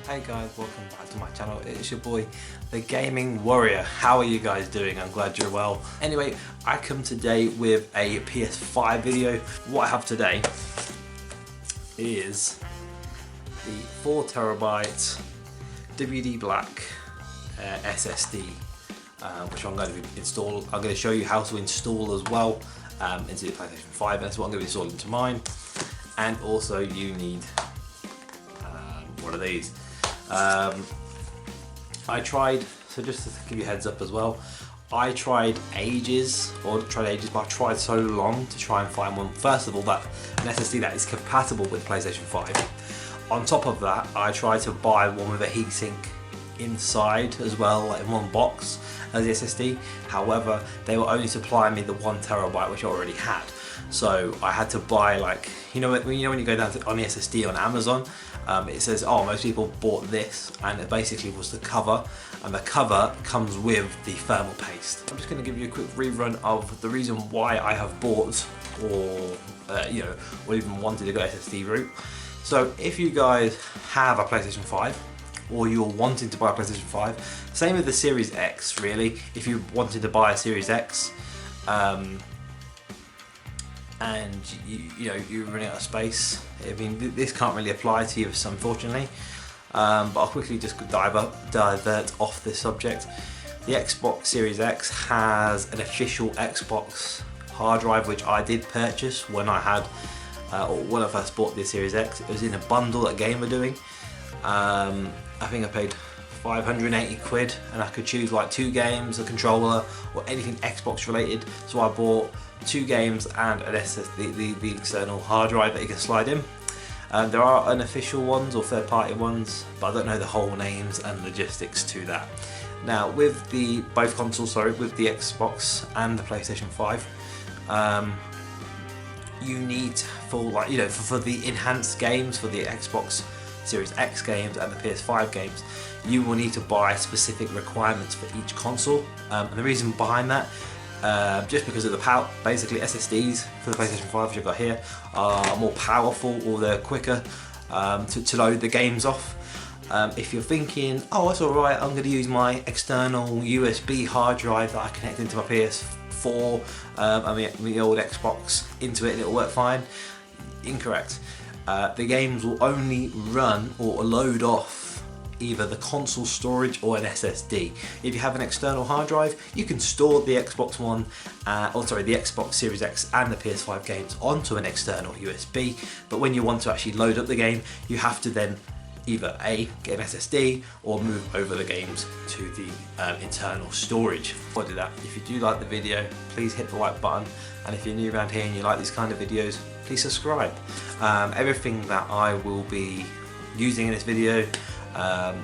Hey guys, welcome back to my channel. It's your boy, the Gaming Warrior. How are you guys doing? I'm glad you're well. Anyway, I come today with a PS5 video. What I have today is the 4TB WD Black SSD, which I'm going to install. I'm going to show you how to install as well into the PlayStation 5. That's what I'm going to be installing into mine. And also you need one of these. I tried, so just to give you a heads up as well, I tried ages, but I tried so long to try and find one, first of all, that an SSD that is compatible with PlayStation 5. On top of that, I tried to buy one with a heatsink inside as well, like in one box as the SSD. However, they were only supplying me the 1TB, which I already had. So I had to buy, like, when you go down on the SSD on Amazon, it says, oh, most people bought this, and it basically was the cover, and the cover comes with the thermal paste. I'm just going to give you a quick rerun of the reason why I have bought, or even wanted to go SSD route. So if you guys have a PlayStation 5, or you're wanting to buy a PlayStation 5, same with the Series X really, if you wanted to buy a Series X, and you're running out of space. I mean, this can't really apply to you, unfortunately, but I'll quickly just divert off this subject. The Xbox Series X has an official Xbox hard drive, which I did purchase when I had, or when I first bought the Series X. It was in a bundle that Game were doing. I think I paid 580 quid, and I could choose like 2 games, a controller, or anything Xbox related. So I bought 2 games and an SSD, the external hard drive that you can slide in. There are unofficial ones or third-party ones, but I don't know the whole names and logistics to that. Now, with both consoles, with the Xbox and the PlayStation 5, you need for the enhanced games, for the Xbox Series X games and the PS5 games, you will need to buy specific requirements for each console. And the reason behind that, just because of the power, basically SSDs for the PlayStation 5, which I've got here, are more powerful, or they're quicker to load the games off. If you're thinking, oh, that's alright, I'm going to use my external USB hard drive that I connect into my PS4, the old Xbox, into it, and it'll work fine. Incorrect. The games will only run or load off either the console storage or an SSD. If you have an external hard drive, you can store the Xbox One, the Xbox Series X and the PS5 games onto an external USB, but when you want to actually load up the game, you have to then either get an SSD or move over the games to the internal storage. Before I do that, if you do like the video, please hit the like button, and if you're new around here and you like these kind of videos, please subscribe. Everything that I will be using in this video, the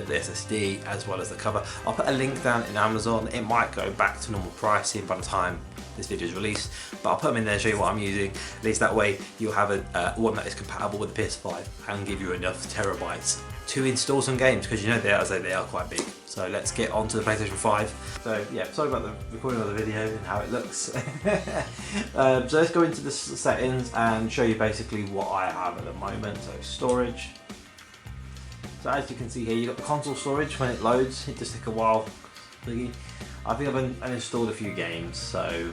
SSD as well as the cover, I'll put a link down in Amazon. It might go back to normal pricing by the time this video is released, but I'll put them in there to show you what I'm using. At least that way you'll have one that is compatible with the PS5 and give you enough terabytes to install some games, because they are quite big. So let's get on to the PlayStation 5. So yeah, sorry about the recording of the video and how it looks. So let's go into the settings and show you basically what I have at the moment. So storage. So as you can see here, you've got the console storage. When it loads, it does take a while. I think I've uninstalled a few games, so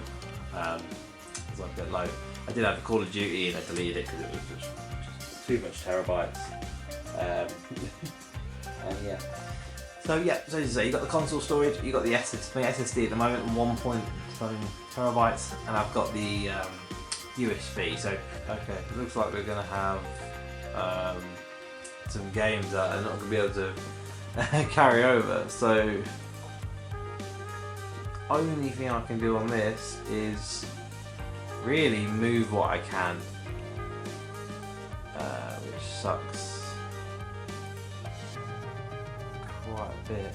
it's like a bit low. I did have a Call of Duty and I deleted it because it was just too much terabytes. And yeah. So as you say, you've got the console storage, you've got the SSD at the moment, 1.7 terabytes, and I've got the USB. So okay, it looks like we're going to have some games that are not going to be able to carry over. So only thing I can do on this is really move what I can, which sucks quite a bit.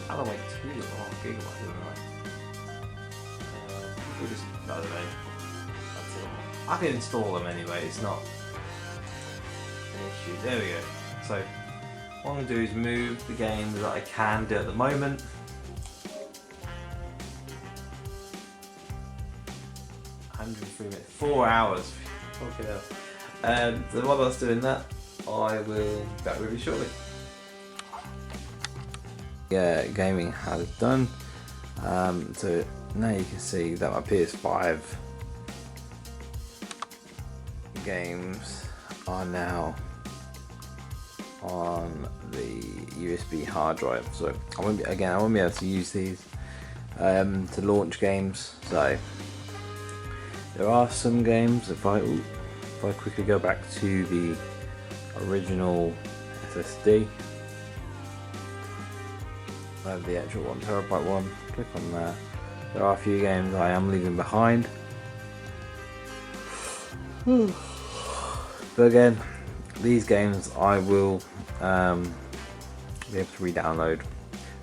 I don't wait too long, gigabytes, isn't I? I don't know. I can install them anyway, it's not an issue. There we go. So what I'm going to do is move the games that I can do at the moment. 103 minutes, 4 hours. Okay. So while I was doing that, I will be back with you shortly. Yeah, gaming has done. So now you can see that my PS5 games are now on the USB hard drive. So I won't be able to use these to launch games. So there are some games. If I quickly go back to the original SSD, I have the actual 1TB one. Click on that. There are a few games I am leaving behind. But again, these games I will be able to re-download.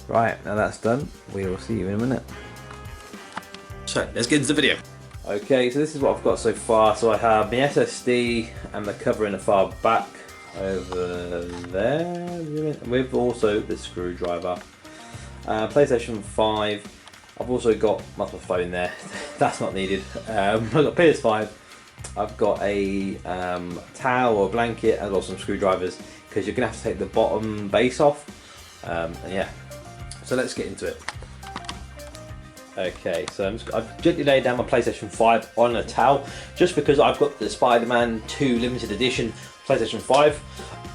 Right, now that's done. We will see you in a minute. So let's get into the video. Okay, so this is what I've got so far. So I have the SSD and the cover in the far back over there, with also the screwdriver. PlayStation 5. I've also got my phone there. That's not needed. I've got PS5. I've got a towel or blanket and also some screwdrivers, because you're gonna have to take the bottom base off. And yeah, so let's get into it. Okay, so I've gently laid down my PlayStation 5 on a towel, just because I've got the Spider-Man 2 limited edition PlayStation 5.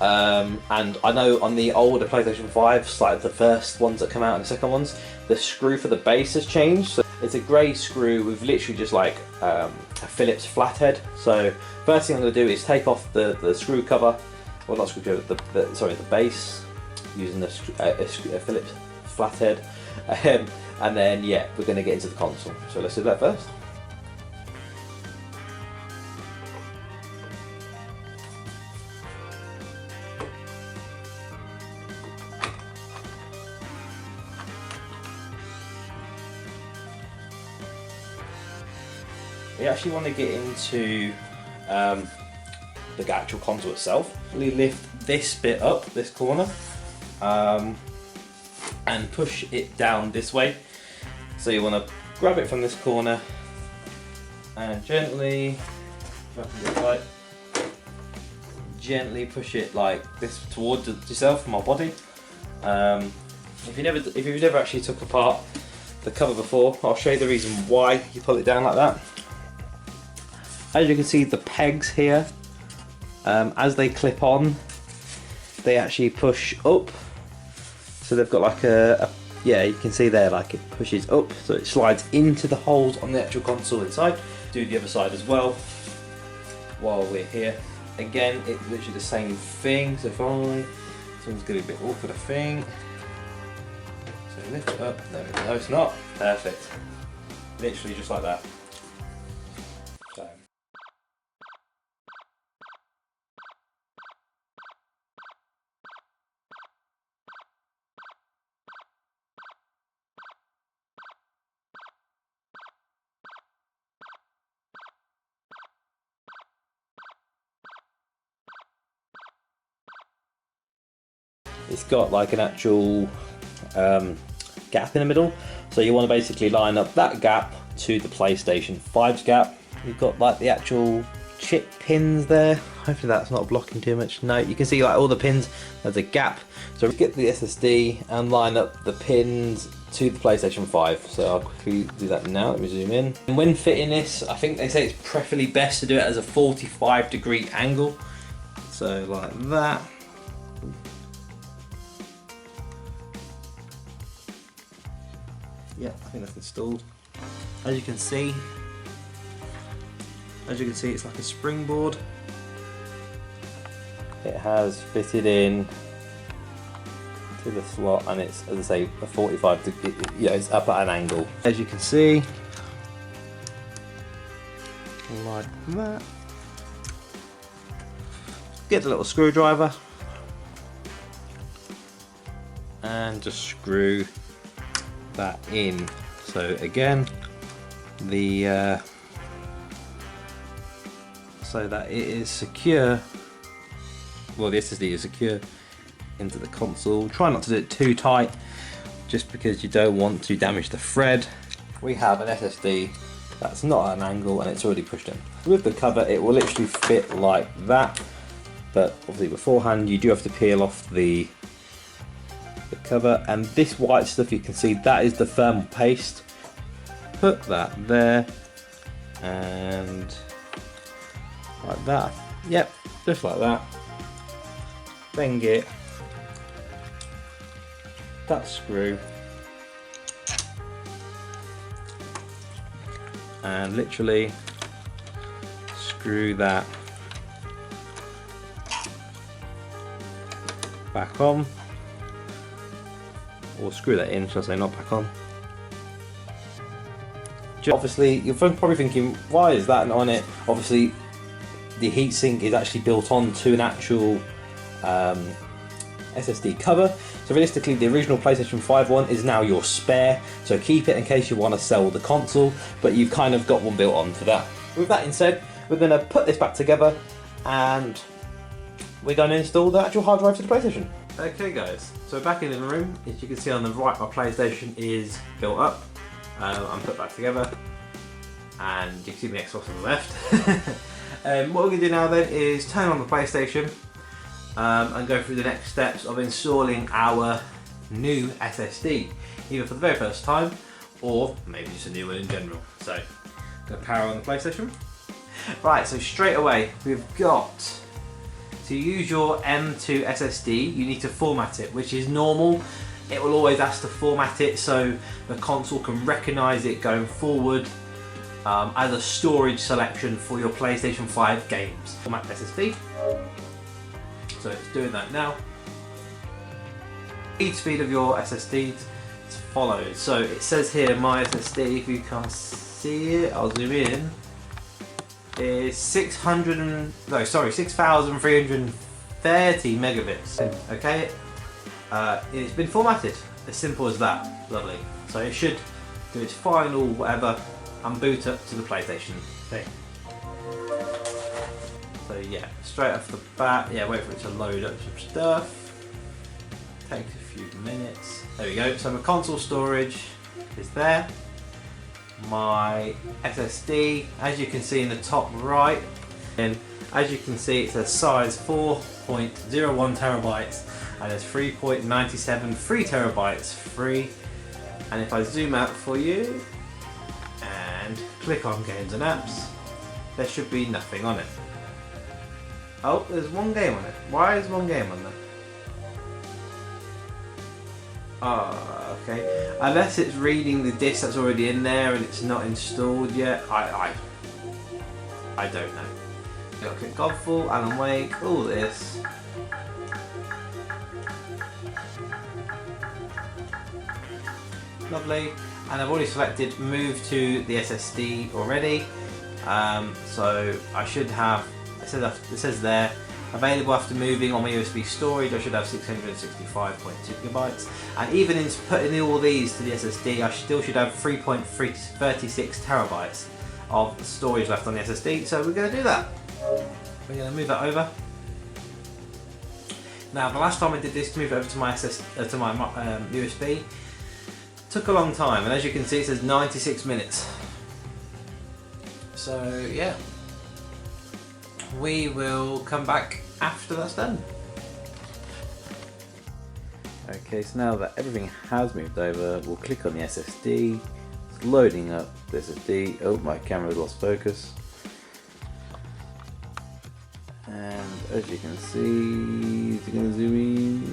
And I know on the older PlayStation 5s, like the first ones that come out and the second ones, the screw for the base has changed. So it's a grey screw with literally just like a Phillips flathead. So first thing I'm going to do is take off the screw cover, well not screw cover, the base, using a Phillips flathead. And then yeah, we're going to get into the console. So let's do that first. We actually want to get into the actual console itself. We lift this bit up, this corner, and push it down this way. So you want to grab it from this corner and gently push it like this towards yourself from our body. If you've never actually took apart the cover before, I'll show you the reason why you pull it down like that. As you can see, the pegs here, as they clip on, they actually push up. So they've got like yeah, you can see there, like it pushes up, so it slides into the holes on the actual console inside. Do the other side as well while we're here. Again, it's literally the same thing. So if this one's gonna be a bit awkward, I think. So lift it up. No, it's not. Perfect. Literally just like that. So. It's got like an actual gap in the middle, so you want to basically line up that gap to the PlayStation 5's gap. You've got like the actual chip pins there. Hopefully that's not blocking too much. No, you can see like all the pins, there's a gap. So get the SSD and line up the pins to the PlayStation 5. So I'll quickly do that now. Let me zoom in. And when fitting this, I think they say it's preferably best to do it as a 45-degree angle. So like that. Yeah, I think that's installed. As you can see, it's like a springboard. It has fitted in to the slot, and it's, as I say, a 45 degree, yeah, it's up at an angle. As you can see, like that. Get the little screwdriver and just screw that in. So again, the so that it is secure. Well, the SSD is secure into the console. Try not to do it too tight, just because you don't want to damage the thread. We have an SSD that's not at an angle and it's already pushed in. with the cover it will literally fit like that, but obviously beforehand you do have to peel off the cover, and this white stuff you can see, that is the thermal paste. Put that there and like that, yep, just like that. Then get that screw and literally screw that back on, or screw that in, shall I say, not back on. Obviously you're probably thinking, why is that on it? Obviously the heatsink is actually built onto an actual SSD cover, so realistically the original PlayStation 5 one is now your spare, so keep it in case you want to sell the console, but you've kind of got one built on for that. With that being said, we're going to put this back together and we're going to install the actual hard drive to the PlayStation. Okay guys, so back in the room, as you can see on the right, my PlayStation is built up. I'm put back together, and you can see my Xbox on the left. What we're going to do now then is turn on the PlayStation and go through the next steps of installing our new SSD, either for the very first time or maybe just a new one in general. So, going to power on the PlayStation. Right, so straight away we've got to use your M2 SSD, you need to format it, which is normal. It will always ask to format it so the console can recognise it going forward as a storage selection for your PlayStation 5 games. Format SSD. So it's doing that now. Speed of your SSD is follows. So it says here my SSD, if you can't see it, I'll zoom in, is 6,330 megabits. Okay. It's been formatted, as simple as that. Lovely. So it should do its final whatever and boot up to the PlayStation thing. So yeah, straight off the bat, yeah, wait for it to load up some stuff. Takes a few minutes. There we go. So my console storage is there. My SSD, as you can see in the top right, and as you can see it says size 4.01 terabytes. And there's 3.97 free terabytes free. And if I zoom out for you and click on games and apps, there should be nothing on it. Oh, there's one game on it. Why is one game on there? Oh, okay. Unless it's reading the disk that's already in there and it's not installed yet. I don't know. I'll click Godfall, Alan Wake, all this. Lovely, and I've already selected move to the SSD already, so I should have, it says there, available after moving on my USB storage, I should have 665.2 gigabytes, and even in putting all these to the SSD, I still should have 3.36 terabytes of storage left on the SSD, so we're going to do that. We're going to move that over. Now, the last time I did this to move it over to my USB, took a long time, and as you can see it says 96 minutes. So yeah, we will come back after that's done. Okay, so now that everything has moved over, we'll click on the SSD. It's loading up the SSD. Oh, my camera lost focus. And as you can see, it's going to zoom in.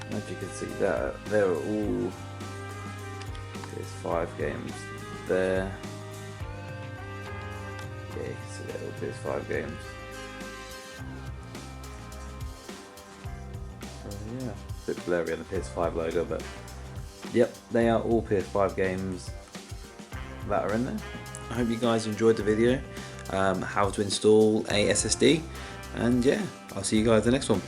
As you can see, that there are all PS5 games there. Yeah, you can see they're all PS5 games. So yeah, a bit blurry on the PS5 logo, but yep, they are all PS5 games that are in there. I hope you guys enjoyed the video, how to install a SSD, and yeah, I'll see you guys in the next one.